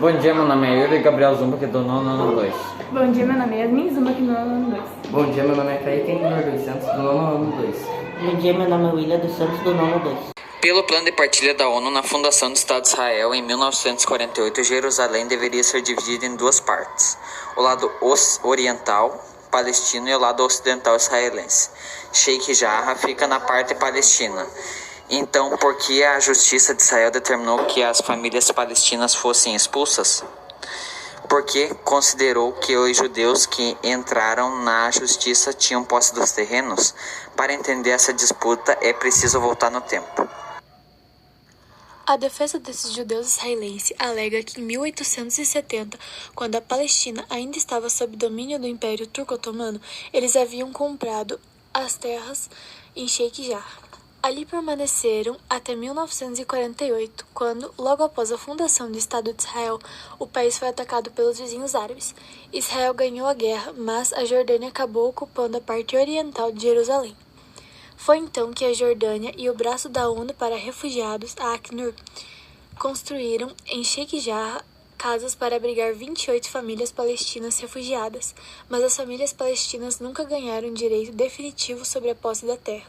Bom dia, meu nome é Yuri Gabriel Zumba, que é do nono ano 2. Bom dia, meu nome é Yasmin Zuma, aqui do nono ano 2. Bom dia, meu nome é Kaique Júnior dos Santos, do nono ano 2. Bom dia, meu nome é William dos Santos, do nono 2. Pelo plano de partilha da ONU na fundação do Estado de Israel em 1948, Jerusalém deveria ser dividida em duas partes: o lado oriental palestino e o lado ocidental israelense. Sheikh Jarrah fica na parte palestina. Então, por que a justiça de Israel determinou que as famílias palestinas fossem expulsas? Porque considerou que os judeus que entraram na justiça tinham posse dos terrenos. Para entender essa disputa, é preciso voltar no tempo. A defesa desses judeus israelenses alega que em 1870, quando a Palestina ainda estava sob domínio do Império Turco-Otomano, eles haviam comprado as terras em Sheikh Jarrah. Ali permaneceram até 1948, quando, logo após a fundação do Estado de Israel, o país foi atacado pelos vizinhos árabes. Israel ganhou a guerra, mas a Jordânia acabou ocupando a parte oriental de Jerusalém. Foi então que a Jordânia e o braço da ONU para Refugiados, a Acnur, construíram em Sheikh Jarrah casas para abrigar 28 famílias palestinas refugiadas, mas as famílias palestinas nunca ganharam direito definitivo sobre a posse da terra.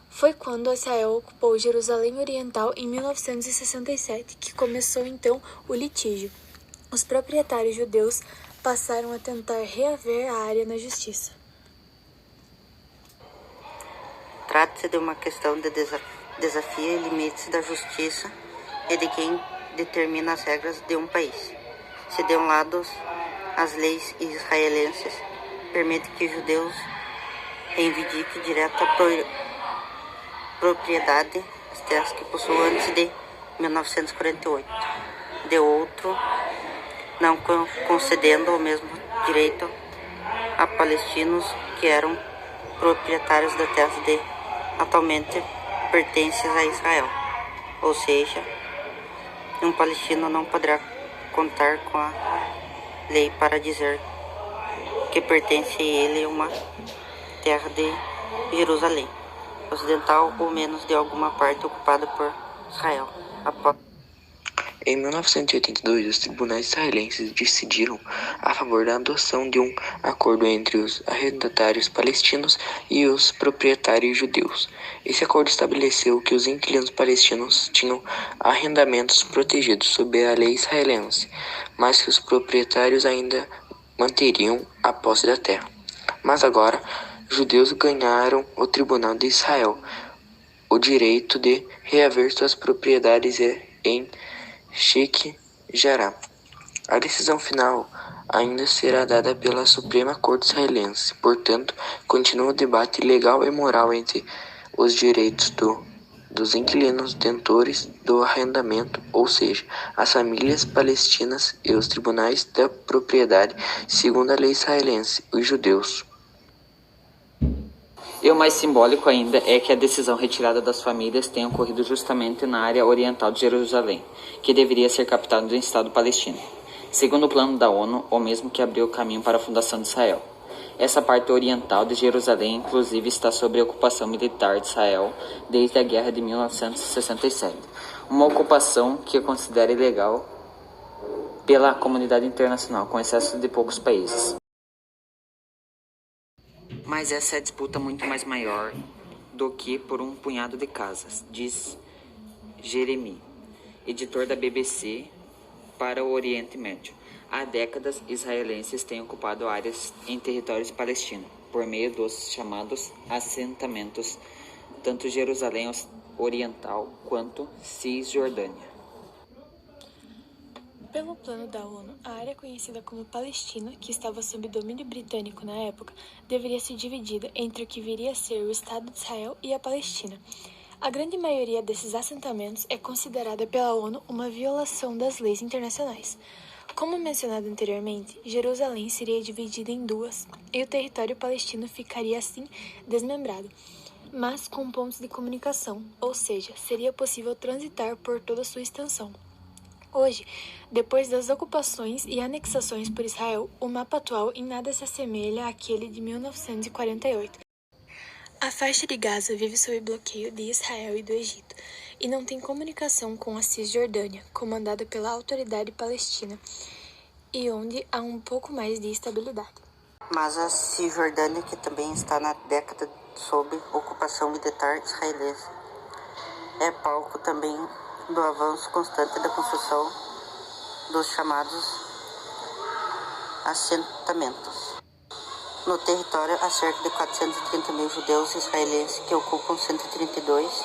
Foi quando Israel ocupou Jerusalém Oriental em 1967 que começou então o litígio. Os proprietários judeus passaram a tentar reaver a área na justiça. Trata-se de uma questão de desafio e limites da justiça e de quem determina as regras de um país. Se de um lado as leis israelenses permitem que judeus reivindiquem direta propriedade das terras que possuem antes de 1948. De outro, não concedendo o mesmo direito a palestinos que eram proprietários da terra de atualmente pertencem a Israel. Ou seja, um palestino não poderá contar com a lei para dizer que pertence a ele uma terra de Jerusalém Ocidental ou menos de alguma parte ocupada por Israel. Em 1982, os tribunais israelenses decidiram a favor da adoção de um acordo entre os arrendatários palestinos e os proprietários judeus. Esse acordo estabeleceu que os inquilinos palestinos tinham arrendamentos protegidos sob a lei israelense, mas que os proprietários ainda manteriam a posse da terra. Mas agora, judeus ganharam o Tribunal de Israel o direito de reaver suas propriedades em Sheikh Jarrah. A decisão final ainda será dada pela Suprema Corte Israelense. Portanto, continua o debate legal e moral entre os direitos dos inquilinos detentores do arrendamento, ou seja, as famílias palestinas, e os tribunais da propriedade, segundo a lei israelense, os judeus. E o mais simbólico ainda é que a decisão retirada das famílias tenha ocorrido justamente na área oriental de Jerusalém, que deveria ser capital do Estado palestino, segundo o plano da ONU, o mesmo que abriu o caminho para a fundação de Israel. Essa parte oriental de Jerusalém, inclusive, está sob a ocupação militar de Israel desde a Guerra de 1967, uma ocupação que considera ilegal pela comunidade internacional, com excesso de poucos países. Mas essa é a disputa muito mais maior do que por um punhado de casas, diz Jeremy, editor da BBC para o Oriente Médio. Há décadas, israelenses têm ocupado áreas em territórios palestinos, por meio dos chamados assentamentos, tanto Jerusalém Oriental quanto Cisjordânia. Pelo plano da ONU, a área conhecida como Palestina, que estava sob domínio britânico na época, deveria ser dividida entre o que viria a ser o Estado de Israel e a Palestina. A grande maioria desses assentamentos é considerada pela ONU uma violação das leis internacionais. Como mencionado anteriormente, Jerusalém seria dividida em duas e o território palestino ficaria assim desmembrado, mas com pontos de comunicação, ou seja, seria possível transitar por toda a sua extensão. Hoje, depois das ocupações e anexações por Israel, o mapa atual em nada se assemelha àquele de 1948. A faixa de Gaza vive sob bloqueio de Israel e do Egito, e não tem comunicação com a Cisjordânia, comandada pela Autoridade Palestina, e onde há um pouco mais de estabilidade. Mas a Cisjordânia, que também está na década sob ocupação militar israelense, é palco também do avanço constante da construção dos chamados assentamentos. No território, há cerca de 430 mil judeus israelenses que ocupam 132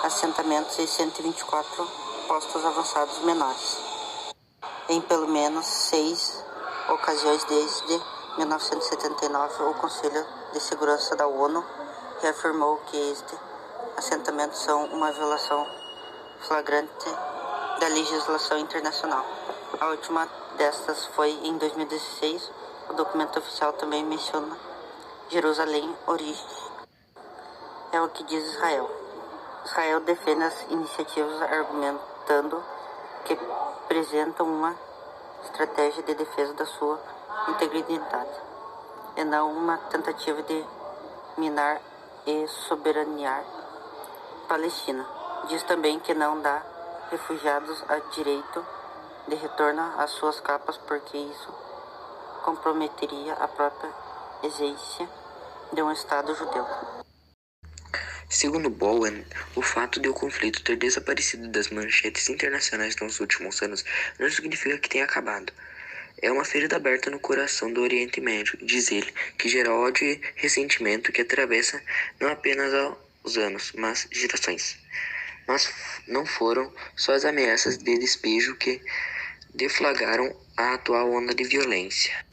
assentamentos e 124 postos avançados menores. Em pelo menos 6 ocasiões desde 1979, o Conselho de Segurança da ONU reafirmou que estes assentamentos são uma violação flagrante da legislação internacional. A última destas foi em 2016. O documento oficial também menciona Jerusalém origem. É o que diz Israel. Israel defende as iniciativas argumentando que apresentam uma estratégia de defesa da sua integridade e não uma tentativa de minar e soberanear Palestina. Diz também que não dá refugiados a direito de retorno às suas capas porque isso comprometeria a própria existência de um Estado judeu. Segundo Bowen, o fato de o conflito ter desaparecido das manchetes internacionais nos últimos anos não significa que tenha acabado. É uma ferida aberta no coração do Oriente Médio, diz ele, que gera ódio e ressentimento que atravessa não apenas os anos, mas gerações. Mas não foram só as ameaças de despejo que deflagraram a atual onda de violência.